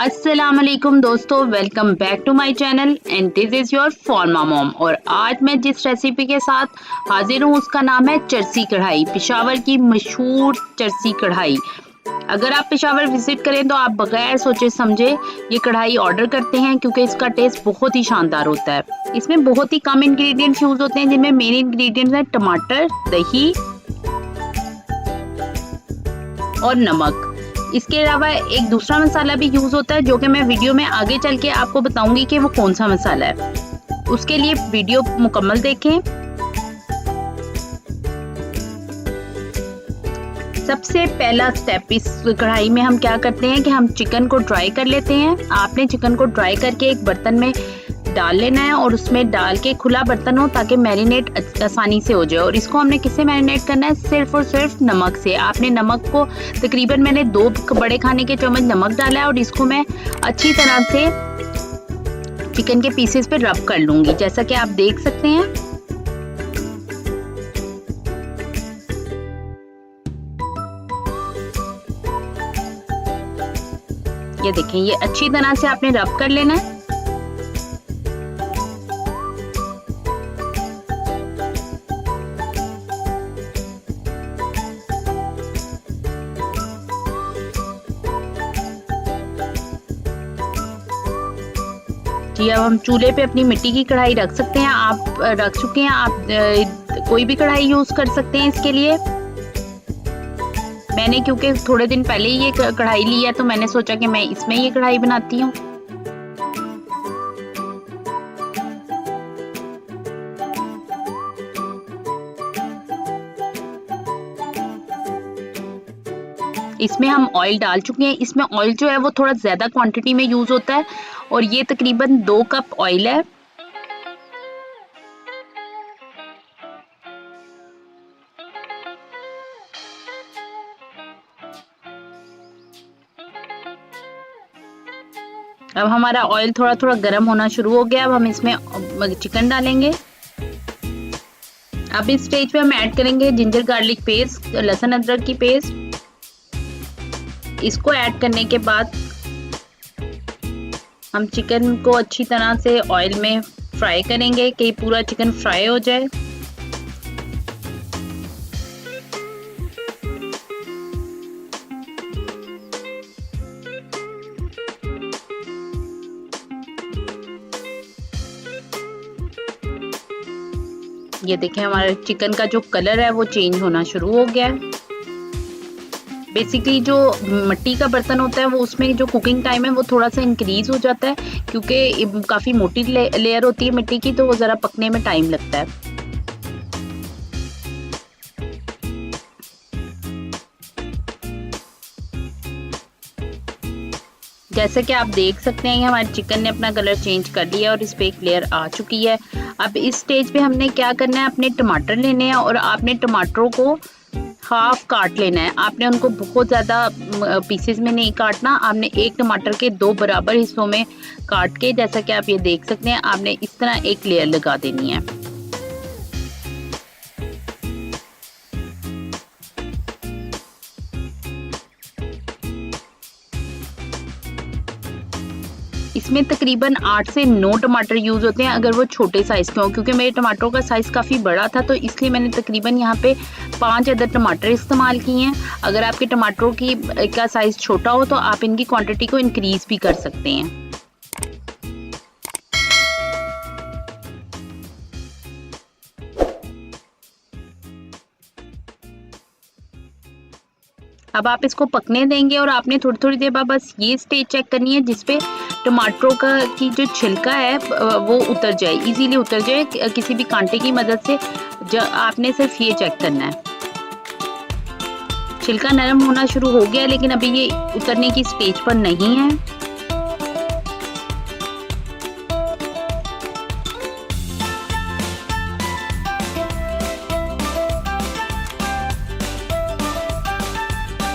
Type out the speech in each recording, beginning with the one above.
अस्सलाम वालेकुम दोस्तों, welcome back to my channel and this is your pharma mom. और आज मैं जिस रेसिपी के साथ हाजिर हूँ उसका नाम है चरसी कढ़ाई, पेशावर की मशहूर चरसी कढ़ाई। अगर आप पेशावर विजिट करें तो आप बगैर सोचे समझे ये कढ़ाई ऑर्डर करते हैं क्योंकि इसका टेस्ट बहुत ही शानदार होता है। इसमें बहुत ही कम इंग्रेडिएंट्स यूज होते हैं, जिनमें मेन इंग्रेडिएंट्स हैं टमाटर, दही और नमक। इसके अलावा एक दूसरा मसाला भी यूज होता है जो कि मैं वीडियो में आगे चल के आपको बताऊंगी कि वो कौन सा मसाला है। उसके लिए वीडियो मुकम्मल देखें। सबसे पहला स्टेप इस कढ़ाई में हम क्या करते हैं कि हम चिकन को ड्राई कर लेते हैं। आपने चिकन को ड्राई करके एक बर्तन में डाल लेना है और उसमें डाल के खुला बर्तन हो ताकि मैरिनेट आसानी से हो जाए। और इसको हमने किससे मैरिनेट करना है? सिर्फ और सिर्फ नमक से। आपने नमक को तकरीबन मैंने 2 बड़े खाने के चम्मच नमक डाला है और इसको मैं अच्छी तरह से चिकन के पीसेस पे रब कर लूंगी, जैसा कि आप देख सकते हैं। ये देखें, ये अच्छी तरह से आपने रब कर लेना है। जी, अब हम चूल्हे पे अपनी मिट्टी की कढ़ाई रख सकते हैं। आप रख चुके हैं, आप कोई भी कढ़ाई यूज कर सकते हैं इसके लिए। मैंने क्योंकि थोड़े दिन पहले ही ये कढ़ाई ली है तो मैंने सोचा कि मैं इसमें ये कढ़ाई बनाती हूँ। इसमें हम ऑयल डाल चुके हैं। इसमें ऑयल जो है वो थोड़ा ज्यादा क्वांटिटी में यूज होता है और ये तकरीबन 2 कप ऑयल है। अब हमारा ऑयल थोड़ा थोड़ा गर्म होना शुरू हो गया। अब हम इसमें चिकन डालेंगे। अब इस स्टेज पे हम ऐड करेंगे जिंजर गार्लिक पेस्ट, लहसुन अदरक की पेस्ट। इसको ऐड करने के बाद हम चिकन को अच्छी तरह से ऑयल में फ्राई करेंगे कि पूरा चिकन फ्राई हो जाए। ये देखें, हमारे चिकन का जो कलर है वो चेंज होना शुरू हो गया है। बेसिकली जो मिट्टी का बर्तन होता है वो उसमें जो कुकिंग टाइम है वो थोड़ा सा इंक्रीज हो जाता है क्योंकि काफ़ी मोटी लेयर होती है मिट्टी की, तो वो ज़रा पकने में टाइम लगता है। जैसे कि आप देख सकते हैं हमारे चिकन ने अपना कलर चेंज कर लिया और इस पे एक लेयर आ चुकी है। अब इस स्टेज पे हमने क्या करना है, अपने टमाटर लेने हैं और आपने टमाटरों को हाफ काट लेना है। आपने उनको बहुत ज़्यादा पीसेस में नहीं काटना। आपने एक टमाटर के 2 बराबर हिस्सों में काट के, जैसा कि आप ये देख सकते हैं, आपने इस तरह एक लेयर लगा देनी है। इसमें तकरीबन 8 से 9 टमाटर यूज़ होते हैं अगर वो छोटे साइज़ के हों। क्योंकि मेरे टमाटरों का साइज़ काफ़ी बड़ा था तो इसलिए मैंने तकरीबन यहाँ पे 5 अदद टमाटर इस्तेमाल किए हैं। अगर आपके टमाटरों का साइज़ छोटा हो तो आप इनकी क्वांटिटी को इंक्रीज़ भी कर सकते हैं। अब आप इसको पकने देंगे और आपने थोड़ी थोड़ी देर बाद बस ये स्टेज चेक करनी है जिसपे टमाटरों की जो छिलका है वो उतर जाए, इजीली उतर जाए किसी भी कांटे की मदद से। आपने सिर्फ ये चेक करना है। छिलका नरम होना शुरू हो गया लेकिन अभी ये उतरने की स्टेज पर नहीं है।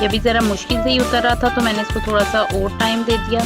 ये भी ज़रा मुश्किल से ही उतर रहा था तो मैंने इसको थोड़ा सा और टाइम दे दिया।